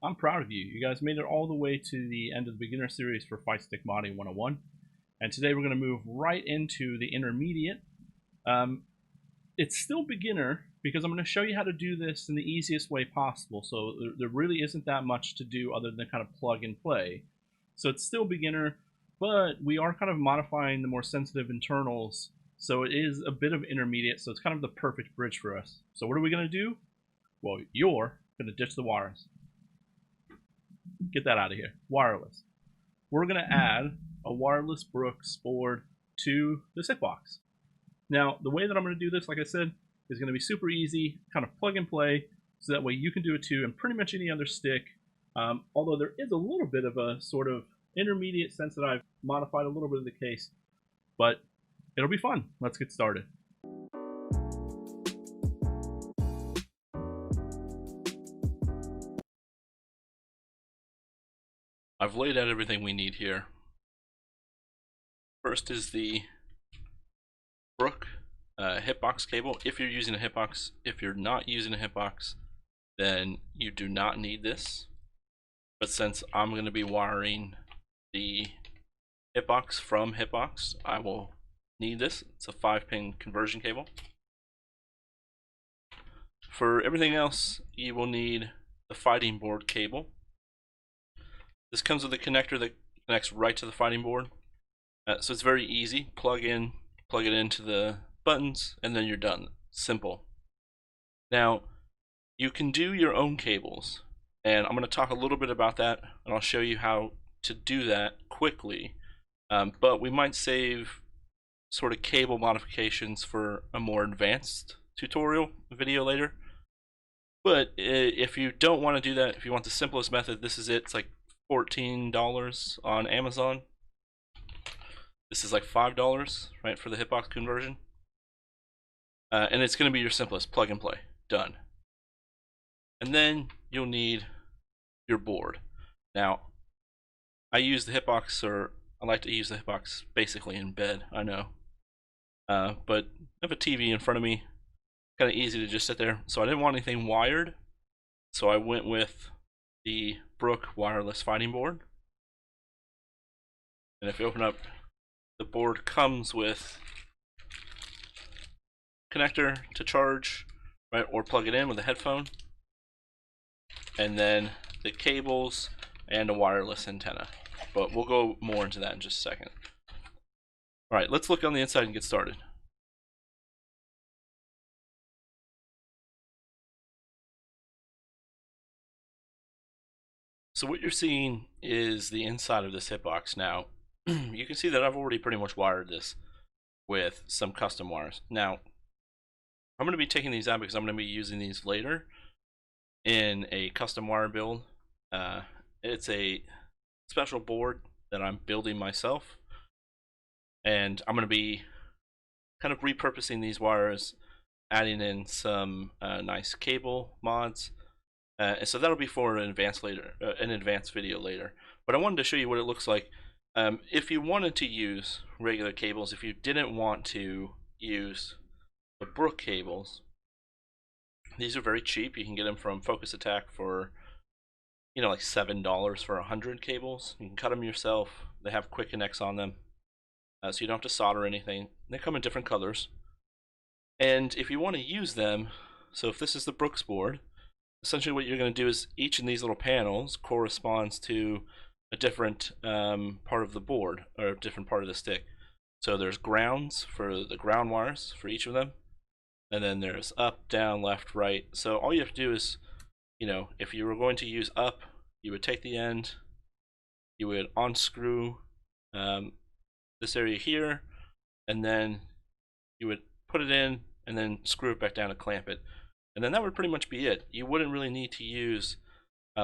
I'm proud of you. You guys made it all the way to the end of the beginner series for Fight Stick Modding 101. And today we're going to move right into the intermediate. It's still beginner because I'm going to show you how to do this in the easiest way possible. So there really isn't that much to do other than kind of plug and play. So it's still beginner, but we are kind of modifying the more sensitive internals. So it is a bit of intermediate, so it's kind of the perfect bridge for us. So what are we going to do? Well, you're going to ditch the wires. Get that out of here. Wireless. We're going to add a wireless Brook board to this hitbox. Now, the way that I'm going to do this, like I said, is going to be super easy, kind of plug and play, so that way you can do it too, and pretty much any other stick. Although there is a little bit of a sort of intermediate sense that I've modified a little bit of the case, but it'll be fun. Let's get started. I've laid out everything we need here. First is the Brook hitbox cable. If you're using a hitbox, if you're not using a hitbox, then you do not need this. But since I'm going to be wiring the hitbox from hitbox, I will need this. It's a 5-pin conversion cable. For everything else, you will need the fighting board cable. This comes with a connector that connects right to the fighting board. So it's very easy. Plug it into the buttons, and then you're done. Simple. Now, you can do your own cables, and I'm going to talk a little bit about that, and I'll show you how to do that quickly. But we might save sort of cable modifications for a more advanced tutorial video later. But if you don't want to do that, if you want the simplest method, this is it. It's like $14 on Amazon. This is like $5, right, for the hitbox conversion. And it's going to be your simplest plug and play. Done. And then you'll need your board. Now, I use the hitbox, or I like to use the hitbox basically in bed, I know. But I have a TV in front of me, kind of easy to just sit there. So I didn't want anything wired, so I went with the Brook wireless fighting board. And if you open up, the board comes with connector to charge, right, or plug it in with a headphone, and then the cables and a wireless antenna. But we'll go more into that in just a second. All right, let's look on the inside and get started. So what you're seeing is the inside of this hitbox. Now, you can see that I've already pretty much wired this with some custom wires. Now, I'm going to be taking these out because I'm going to be using these later in a custom wire build. It's a special board that I'm building myself, and I'm going to be kind of repurposing these wires, adding in some nice cable mods. And so that'll be for an advanced video later. But I wanted to show you what it looks like. If you wanted to use regular cables, if you didn't want to use the Brook cables, these are very cheap. You can get them from Focus Attack for, you know, like $7 for 100 cables. You can cut them yourself. They have quick connects on them, so you don't have to solder anything. They come in different colors. And if you want to use them, so if this is the Brook's board, essentially what you're going to do is each of these little panels corresponds to a different part of the board, or a different part of the stick. So there's grounds for the ground wires for each of them, and then there's up, down, left, right. So all you have to do is, you know, if you were going to use up, you would take the end, you would unscrew this area here, and then you would put it in and then screw it back down and clamp it. And then that would pretty much be it. You wouldn't really need to use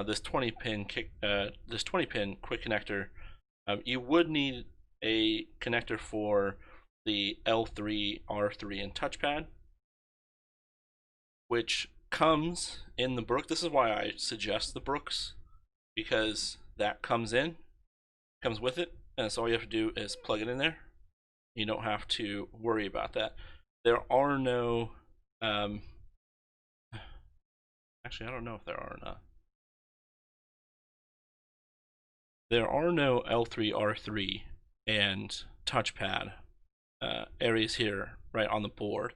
this 20-pin quick connector. You would need a connector for the L3, R3, and touchpad, which comes in the Brook. This is why I suggest the Brooks, because that comes with it, and so all you have to do is plug it in there. You don't have to worry about that. There are no actually, I don't know if there are or not. there are no L3, R3, and touchpad areas here, right, on the board.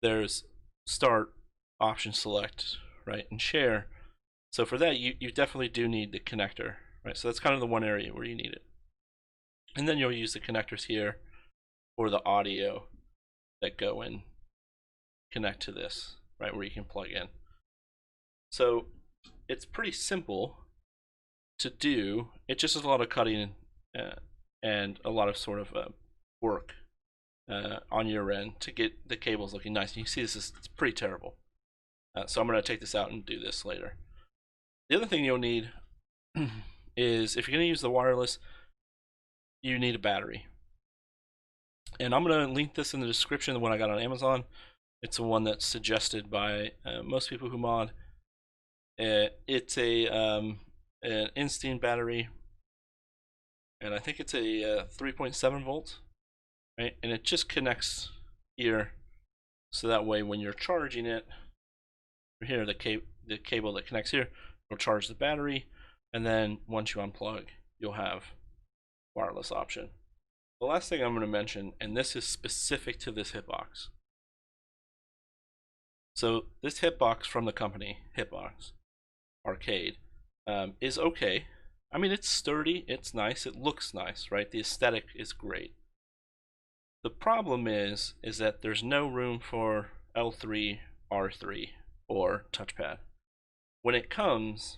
There's start, option select, right, and share. So for that, you definitely do need the connector, right? So that's kind of the one area where you need it. And then you'll use the connectors here for the audio that go in, connect to this, right, where you can plug in. So it's pretty simple to do. It just is a lot of cutting and a lot of sort of work on your end to get the cables looking nice. And you see it's pretty terrible. So I'm going to take this out and do this later. The other thing you'll need is, if you're going to use the wireless, you need a battery. And I'm going to link this in the description, the one I got on Amazon. It's the one that's suggested by most people who mod. It's an Instein battery, and I think it's a 3.7 volts, right? And it just connects here, so that way when you're charging it, here the cable that connects here will charge the battery, and then once you unplug, you'll have wireless option. The last thing I'm going to mention, and this is specific to this hitbox. So this hitbox from the company, Hitbox Arcade, is okay. I mean, it's sturdy, it's nice, it looks nice, right? The aesthetic is great. The problem is that there's no room for L3, R3, or touchpad. When it comes,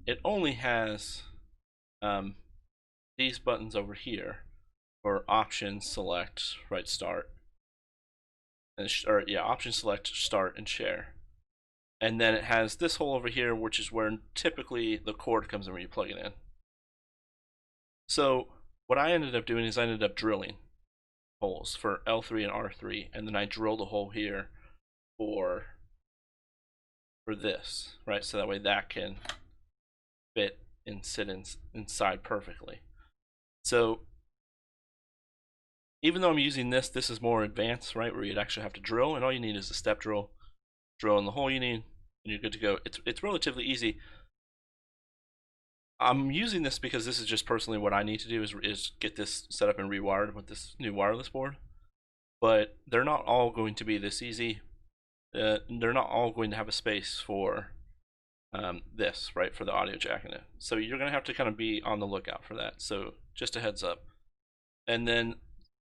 it only has these buttons over here for option, select, right, start, and option, select, start, and share. And then it has this hole over here, which is where typically the cord comes in when you plug it in. So what I ended up doing is I ended up drilling holes for L3 and R3, and then I drilled a hole here for this, right? So that way that can fit and sit inside perfectly. So even though I'm using this is more advanced, right, where you'd actually have to drill, and all you need is a step drill, drill in the hole you need, and you're good to go. It's relatively easy. I'm using this because this is just personally what I need to do is get this set up and rewired with this new wireless board. But they're not all going to be this easy. They're not all going to have a space for this, right, for the audio jack in it. So you're going to have to kind of be on the lookout for that. So just a heads up. And then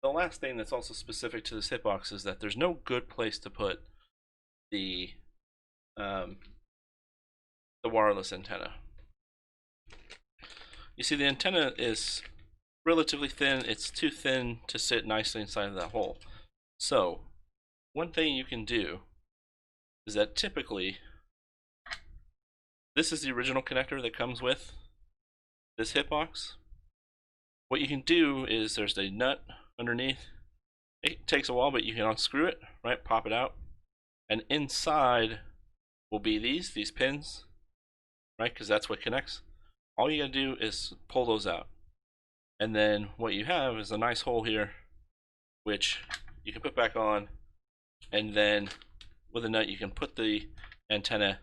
the last thing that's also specific to this hitbox is that there's no good place to put the wireless antenna. You see, the antenna is relatively thin. It's too thin to sit nicely inside of that hole. So one thing you can do is that typically, this is the original connector that comes with this hitbox. What you can do is, there's a nut underneath. It takes a while, but you can unscrew it, right? Pop it out, and inside will be these pins, right? Because that's what connects. All you gotta do is pull those out, and then what you have is a nice hole here, which you can put back on, and then with a nut you can put the antenna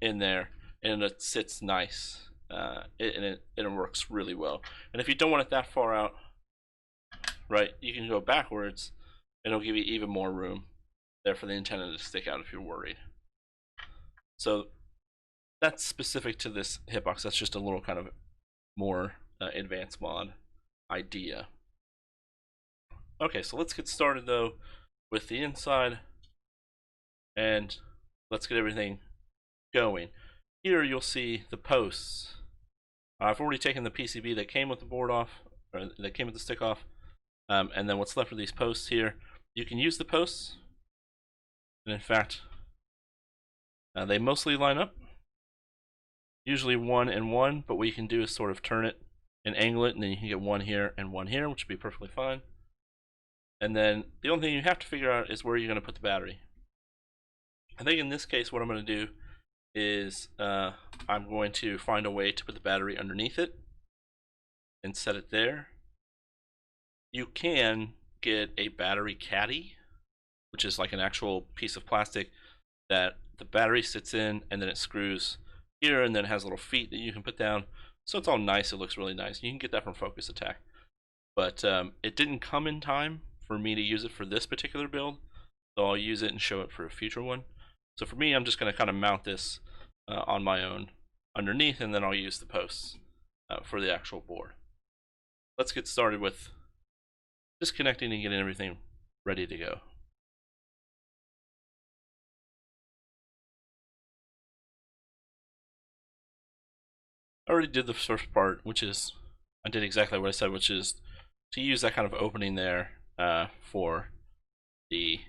in there, and it sits nice. It works really well. And if you don't want it that far out, right, you can go backwards, and it'll give you even more room there for the antenna to stick out if you're worried. So that's specific to this hitbox. That's just a little kind of more advanced mod idea. Okay, so let's get started though with the inside, and let's get everything going. Here you'll see the posts. I've already taken the PCB that came with the board off, or that came with the stick off, and then what's left of these posts here. You can use the posts, and in fact, they mostly line up. Usually 1 and 1, but what you can do is sort of turn it and angle it, and then you can get 1 here and 1 here, which would be perfectly fine. And then the only thing you have to figure out is where you're going to put the battery. I think in this case what I'm going to do is I'm going to find a way to put the battery underneath it and set it there. You can get a battery caddy, which is like an actual piece of plastic that the battery sits in, and then it screws here, and then it has little feet that you can put down. So it's all nice. It looks really nice. You can get that from Focus Attack. But it didn't come in time for me to use it for this particular build, so I'll use it and show it for a future one. So for me, I'm just going to kind of mount this on my own underneath, and then I'll use the posts for the actual board. Let's get started with disconnecting and getting everything ready to go. I already did the first part, which is, I did exactly what I said, which is to use that kind of opening there for the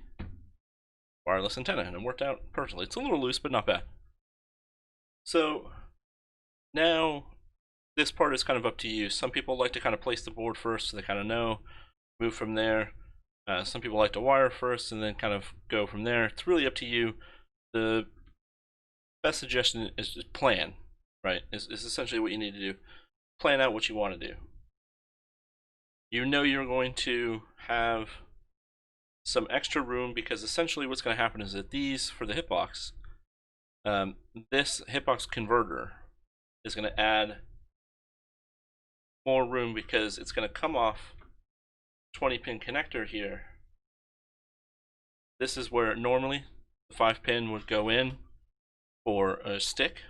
wireless antenna, and it worked out perfectly. It's a little loose, but not bad. So now this part is kind of up to you. Some people like to kind of place the board first so they kind of know, move from there. Some people like to wire first and then kind of go from there. It's really up to you. The best suggestion is just plan, right? Is essentially what you need to do. Plan out what you want to do. You know you're going to have some extra room, because essentially what's going to happen is that these, for the hitbox, this hitbox converter is going to add more room, because it's going to come off 20-pin connector here. This is where normally the 5-pin would go in for a stick,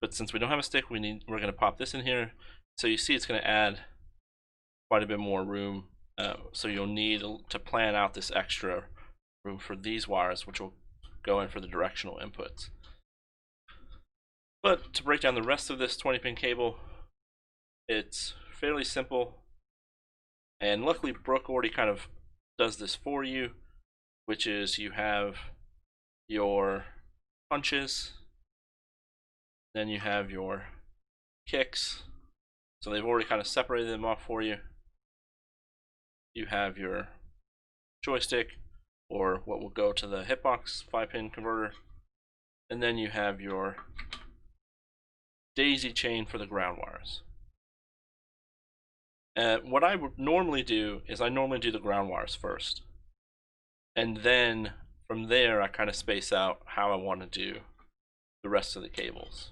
but since we don't have a stick, we're going to pop this in here. So you see it's going to add quite a bit more room. So you'll need to plan out this extra room for these wires, which will go in for the directional inputs. But to break down the rest of this 20-pin cable, it's fairly simple, and luckily Brook already kind of does this for you, which is you have your punches, then you have your kicks, so they've already kind of separated them off for you. You have your joystick, or what will go to the hitbox 5-pin converter, and then you have your daisy chain for the ground wires. What I would normally do is I normally do the ground wires first, and then from there I kind of space out how I want to do the rest of the cables.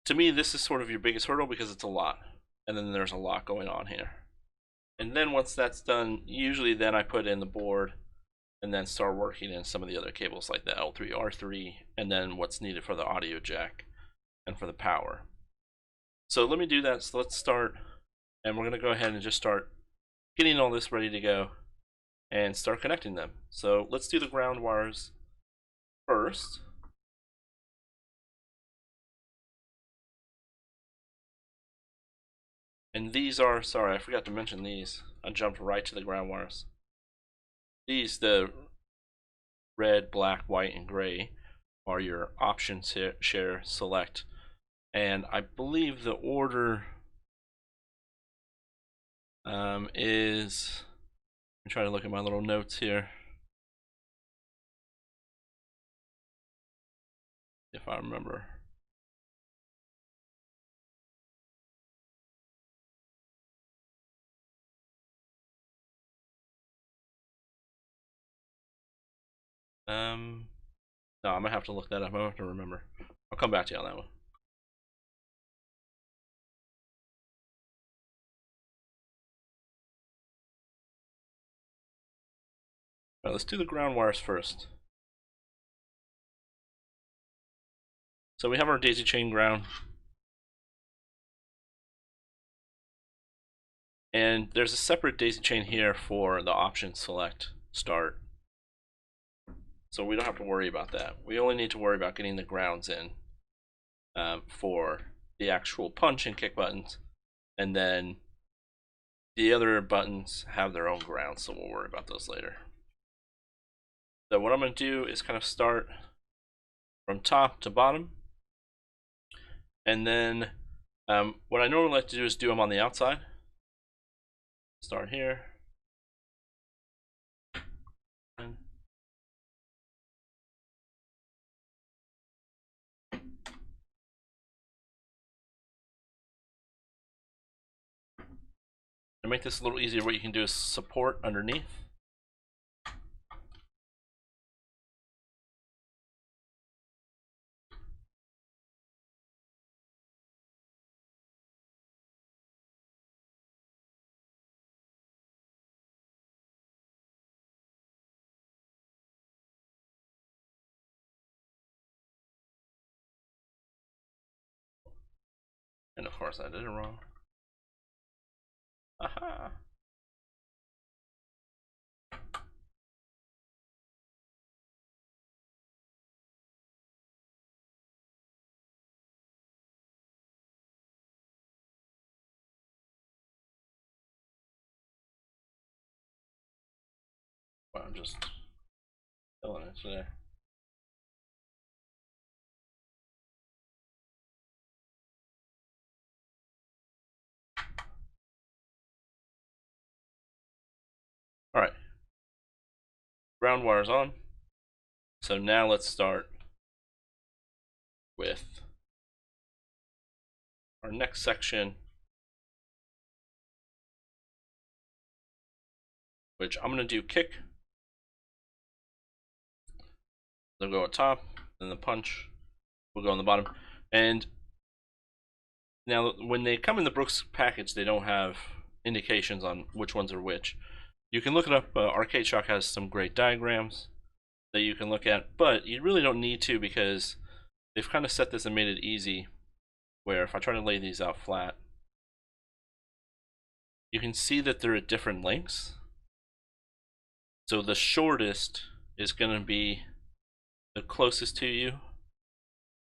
To me, this is sort of your biggest hurdle because it's a lot, and then there's a lot going on here. And then once that's done, usually then I put in the board and then start working in some of the other cables like the L3, R3, and then what's needed for the audio jack and for the power. So let me do that. So let's start, and we're going to go ahead and just start getting all this ready to go and start connecting them. So let's do the ground wires first. And these are, sorry, I forgot to mention these. I jumped right to the ground wires. These, the red, black, white, and gray, are your options share, select. And I believe the order is, I'm trying to look at my little notes here, if I remember. No, I'm gonna have to look that up. I'm gonna have to remember. I'll come back to you on that one. All right, let's do the ground wires first. So we have our daisy chain ground, and there's a separate daisy chain here for the option select start. So we don't have to worry about that. We only need to worry about getting the grounds in for the actual punch and kick buttons, and then the other buttons have their own grounds, so we'll worry about those later. So what I'm going to do is kind of start from top to bottom, and then what I normally like to do is do them on the outside. Start here. To make this a little easier, what you can do is support underneath. course I did it wrong. Aha. Wow, I'm just killing it today. Alright. Ground wire's on. So now let's start with our next section, which I'm going to do kick. They'll go at top, then the punch will go on the bottom. And now when they come in the Brooks package, they don't have indications on which ones are which. You can look it up. Arcade Shock has some great diagrams that you can look at, but you really don't need to, because they've kind of set this and made it easy, where if I try to lay these out flat, you can see that they're at different lengths. So the shortest is going to be the closest to you,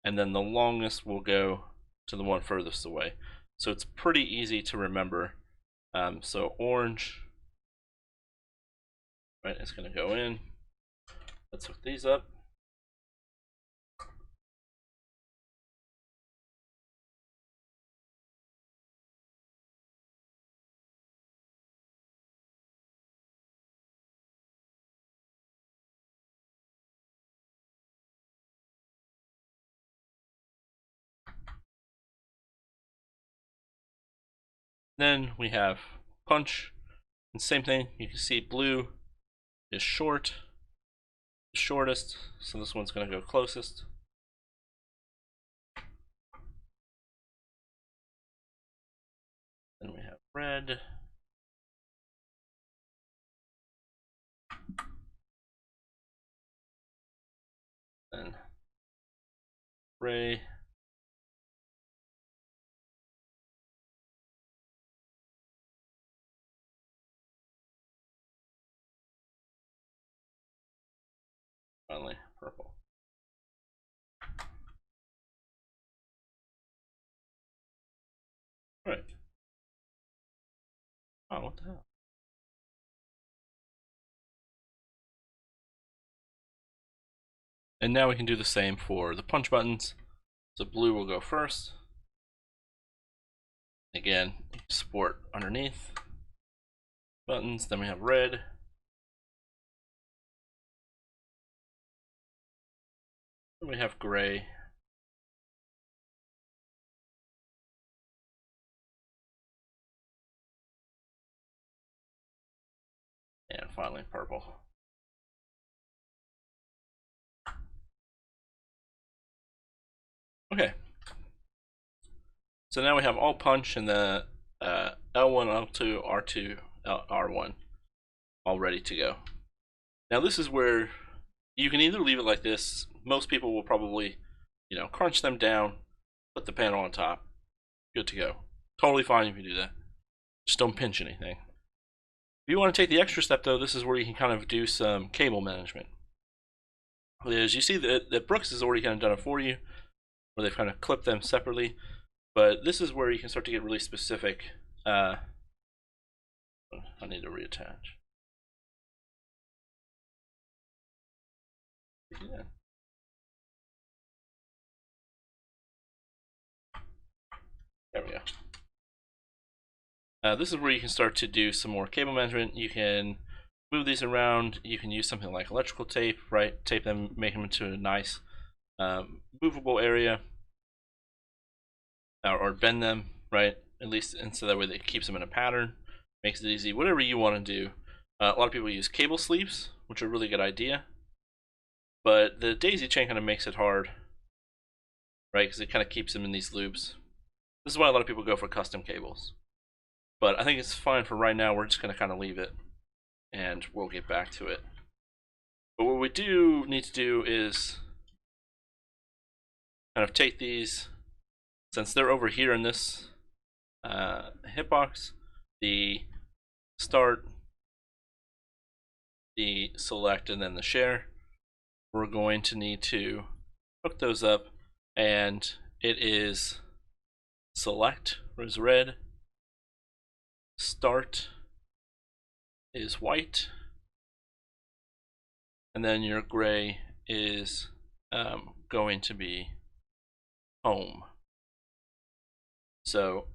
and then the longest will go to the one furthest away. So it's pretty easy to remember. So orange, right, it's going to go in. Let's hook these up. Then we have punch, and same thing. You can see blue is short, the shortest, so this one's going to go closest. Then we have red. Then gray. Finally, purple. Right. Oh, what the hell? And now we can do the same for the punch buttons. So blue will go first. Again, support underneath buttons. Then we have red. Then we have gray. And finally purple. Okay. So now we have all punch and the L1, L2, R2, R1 all ready to go. Now this is where you can either leave it like this. Most people will probably, crunch them down, put the panel on top, good to go. Totally fine if you do that. Just don't pinch anything. If you want to take the extra step though, this is where you can kind of do some cable management. As you see that Brooks has already kind of done it for you, where they've kind of clipped them separately. But this is where you can start to get really specific. I need to reattach. Yeah. There we go. This is where you can start to do some more cable management. You can move these around. You can use something like electrical tape, right? Tape them, make them into a nice movable area, or bend them, right? At least, and so that way it keeps them in a pattern, makes it easy. Whatever you want to do. A lot of people use cable sleeves, which are a really good idea, but the daisy chain kind of makes it hard, right? Because it kind of keeps them in these loops. This is why a lot of people go for custom cables. But I think it's fine for right now. We're just going to kind of leave it, and we'll get back to it. But what we do need to do is kind of take these, since they're over here in this hitbox, the start, the select, and then the share. We're going to need to hook those up, and it is select is red, start is white, and then your gray is going to be home. So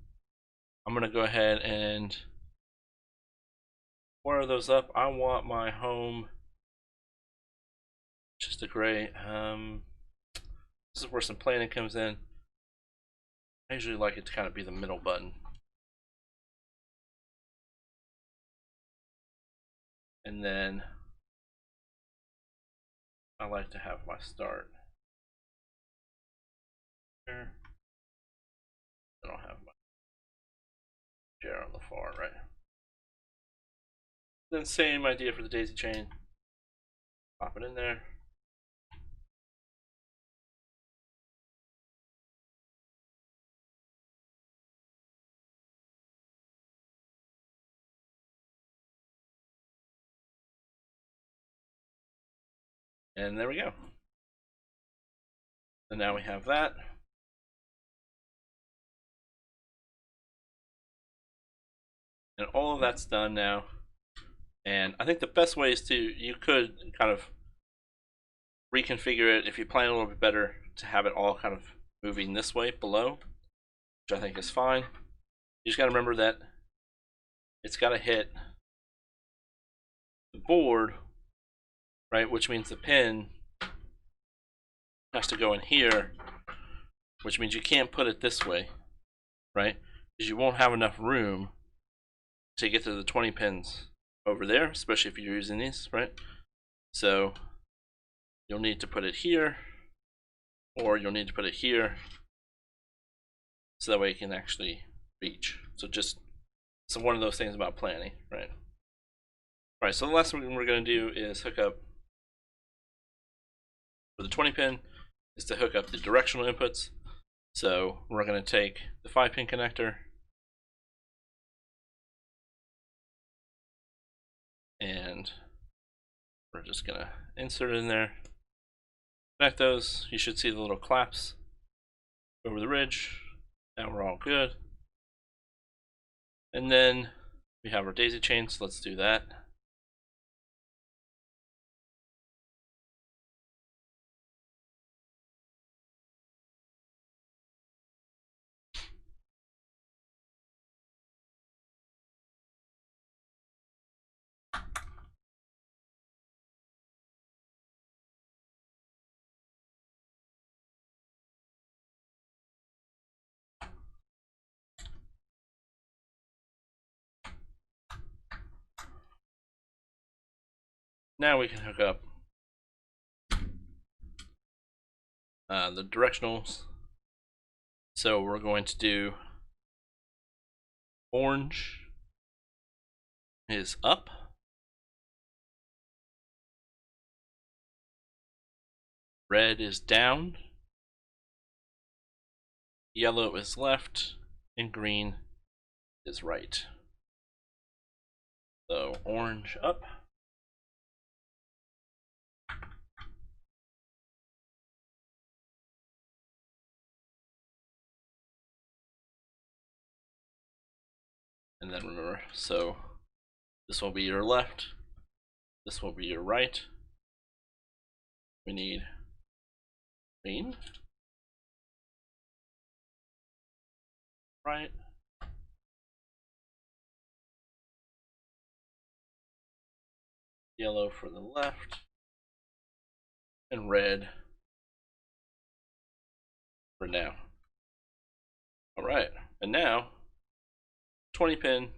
I'm going to go ahead and wire those up. I want my home just a gray. This is where some planning comes in. I usually like it to kind of be the middle button. And then I like to have my start here. I don't have my share on the far right. Then same idea for the daisy chain. Pop it in there. And there we go. So now we have that. And all of that's done now. And I think the best way is to, you could kind of reconfigure it if you plan a little bit better to have it all kind of moving this way below, which I think is fine. You just got to remember that it's got to hit the board, right? Which means the pin has to go in here, which means you can't put it this way, right? Because you won't have enough room to get to the 20 pins over there, especially if you're using these, right? So you'll need to put it here, or you'll need to put it here, so that way you can actually reach. So just, so one of those things about planning, right? All right, so the last thing we're going to do is hook up, for the 20 pin, is to hook up the directional inputs. So we're going to take the 5-pin connector and we're just going to insert it in there, connect those. You should see the little claps over the ridge. Now we're all good. And then we have our daisy chain, so let's do that. Now we can hook up the directionals. So we're going to do orange is up, red is down, yellow is left, and green is right. So orange up, and then remember, so this will be your left, this will be your right. We need green, right, yellow for the left, and red for now. Alright, and now 20 pin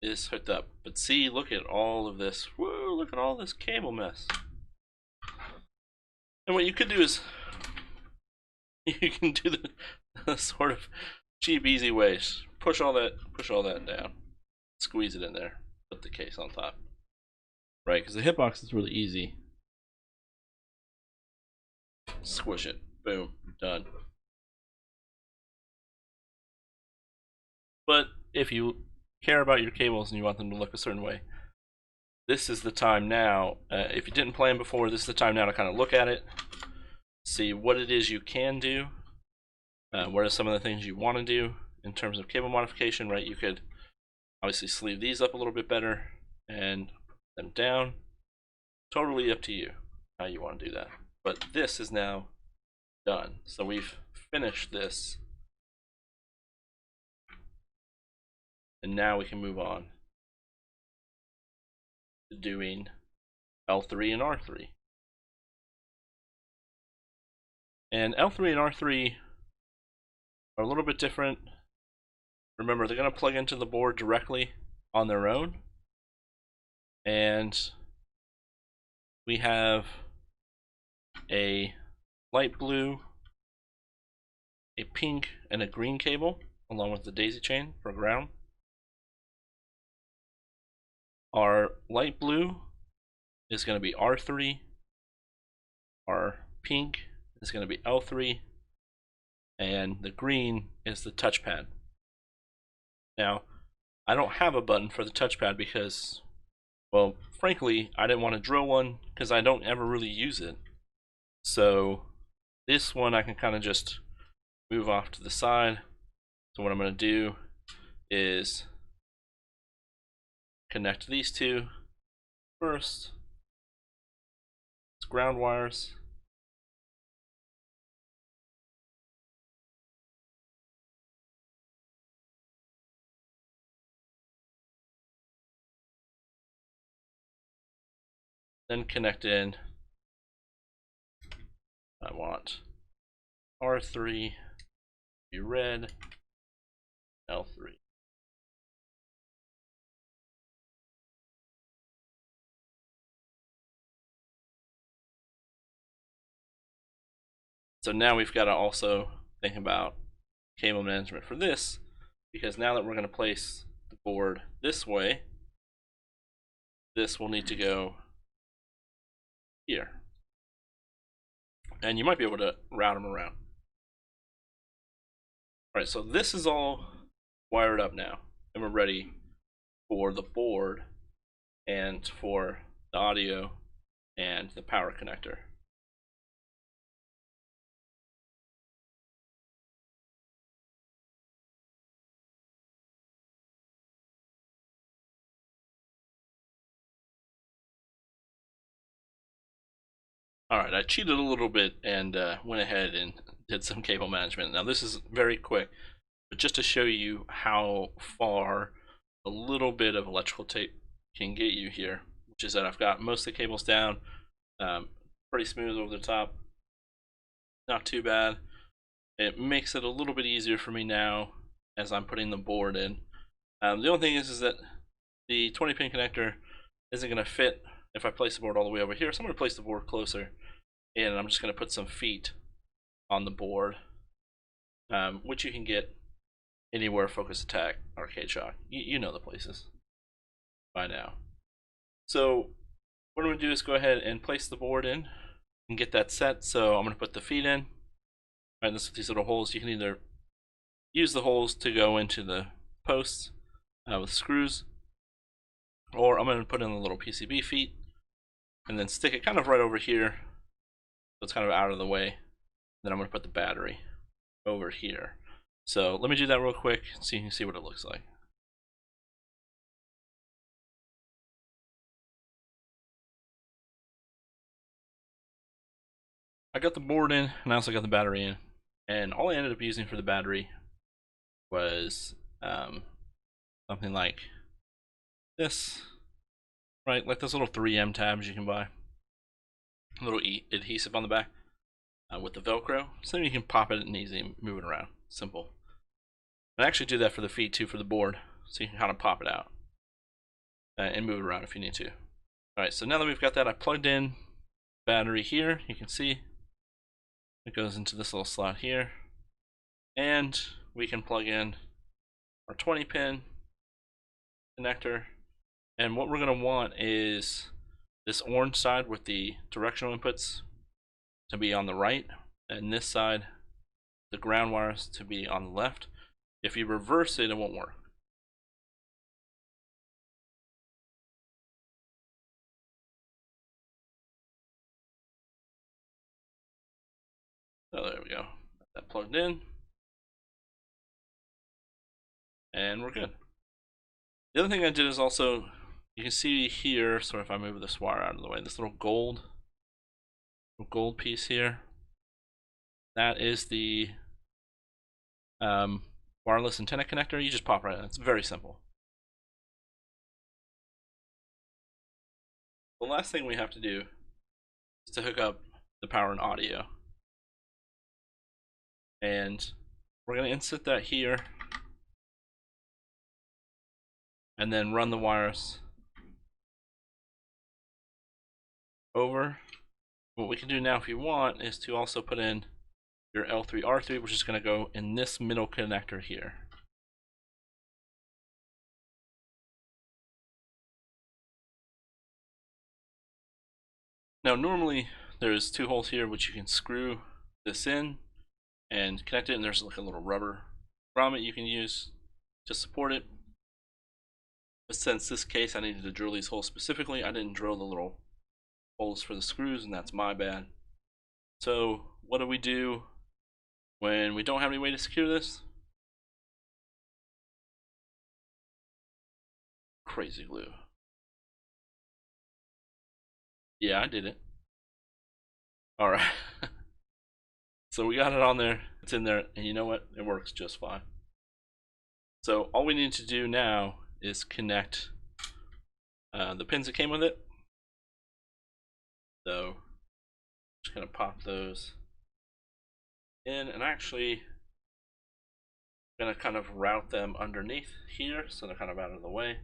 is hooked up. But see, look at all of this. Whoa, look at all this cable mess. And what you could do is you can do the sort of cheap, easy ways. Push all that down. Squeeze it in there. Put the case on top. Right, because the hitbox is really easy. Squish it. Boom. Done. But if you care about your cables and you want them to look a certain way, this is the time now. If you didn't plan before, this is the time now to kind of look at it, see what it is you can do, what are some of the things you want to do in terms of cable modification, right? You could obviously sleeve these up a little bit better and put them down. Totally up to you how you want to do that. But this is now done. So we've finished this. And now we can move on to doing L3 and R3. And L3 and R3 are a little bit different. Remember, they're going to plug into the board directly on their own. And we have a light blue, a pink, and a green cable, along with the daisy chain for ground. Our light blue is going to be R3. Our pink is going to be L3. And the green is the touchpad. Now, I don't have a button for the touchpad because, well, frankly, I didn't want to drill one because I don't ever really use it. So this one I can kind of just move off to the side. So what I'm going to do is connect these two first. It's ground wires. Then connect in. I want R3 be red, L3. So now we've got to also think about cable management for this, because now that we're going to place the board this way, this will need to go here. And you might be able to route them around. Alright, so this is all wired up now, and we're ready for the board and for the audio and the power connector. Alright, I cheated a little bit and went ahead and did some cable management. Now this is very quick, but just to show you how far a little bit of electrical tape can get you here, which is that I've got most of the cables down, pretty smooth over the top, not too bad. It makes it a little bit easier for me now as I'm putting the board in. The only thing is that the 20 pin connector isn't going to fit if I place the board all the way over here, so I'm going to place the board closer, and I'm just going to put some feet on the board, which you can get anywhere Focus Attack, Arcade Shock. You know the places by now. So what I'm going to do is go ahead and place the board in and get that set. So I'm going to put the feet in. Right, this with these little holes. You can either use the holes to go into the posts with screws, or I'm going to put in the little PCB feet and then stick it kind of right over here, so it's kind of out of the way. Then I'm going to put the battery over here. So let me do that real quick so you can see what it looks like. I got the board in and I also got the battery in, and all I ended up using for the battery was something like this, right? Like those little 3M tabs you can buy, a little adhesive on the back with the Velcro, so then you can pop it and easy move it around. Simple. And I actually do that for the feet too, for the board, so you can kind of pop it out and move it around if you need to. Alright, so now that we've got that, I plugged in battery here. You can see it goes into this little slot here, and we can plug in our 20 pin connector. And what we're going to want is this orange side with the directional inputs to be on the right, and this side, the ground wires, to be on the left. If you reverse it, it won't work. we go. Got that plugged in. And we're good. The other thing I did is also, you can see here, so if I move this wire out of the way, this little gold piece here, that is the wireless antenna connector. You just pop right in. It's very simple. The last thing we have to do is to hook up the power and audio. And we're going to insert that here and then run the wires over. What we can do now if you want is to also put in your L3R3, which is going to go in this middle connector here. Now normally there's two holes here which you can screw this in and connect it, and there's like a little rubber grommet you can use to support it. But since this case I needed to drill these holes specifically, I didn't drill the little holes for the screws, and that's my bad. So what do we do when we don't have any way to secure this? Crazy glue. Yeah, I did it. Alright. So we got it on there, it's in there, and you know what? It works just fine. So all we need to do now is connect the pins that came with it. So just gonna pop those in, and actually I'm gonna kind of route them underneath here so they're kind of out of the way.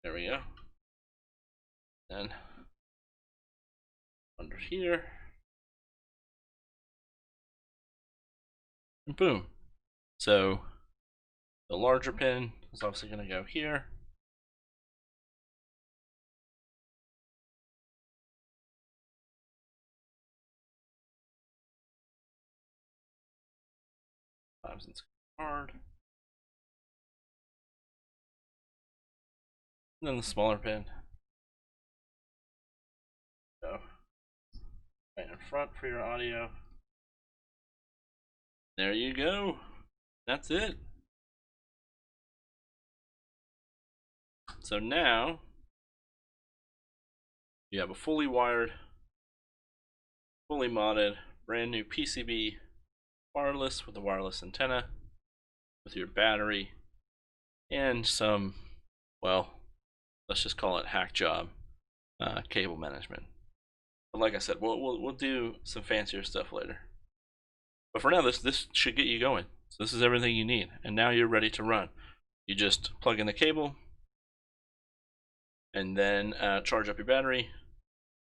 There we go. Then under here, and boom. So the larger pin is obviously going to go here. Sometimes it's hard. And then the smaller pin. So right in front for your audio. There you go. That's it. So now you have a fully wired, fully modded, brand new PCB wireless with a wireless antenna, with your battery, and some, well, let's just call it hack job cable management. But like I said, we'll do some fancier stuff later. But for now, this should get you going. So this is everything you need, and now you're ready to run. You just plug in the cable, and then charge up your battery,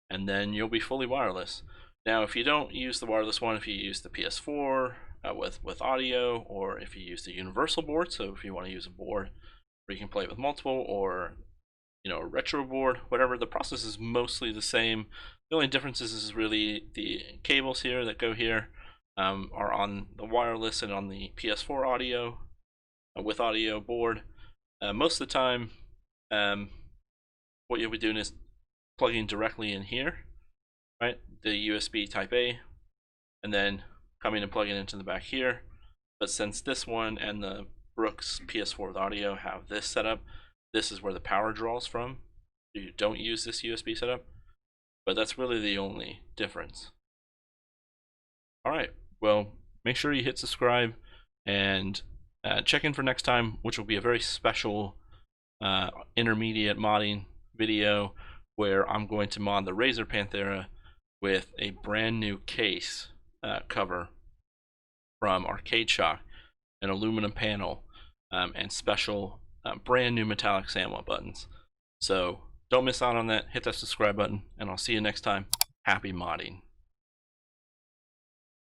and then you'll be fully wireless. Now, if you don't use the wireless one, if you use the PS4 with audio, or if you use the universal board, so if you want to use a board where you can play with multiple, or a retro board, whatever, the process is mostly the same. The only difference is really the cables here that go here are on the wireless and on the PS4 audio with audio board. Most of the time, what you'll be doing is plugging directly in here, right? The USB type A, and then coming and plugging into the back here. But since this one and the Brook's PS4 with audio have this setup, this is where the power draws from. You don't use this USB setup, but that's really the only difference. Alright, well, make sure you hit subscribe and check in for next time, which will be a very special intermediate modding video where I'm going to mod the Razer Panthera with a brand new case cover from Arcade Shock, an aluminum panel, and special brand new metallic SAMWA buttons. So don't miss out on that. Hit that subscribe button, and I'll see you next time. Happy modding.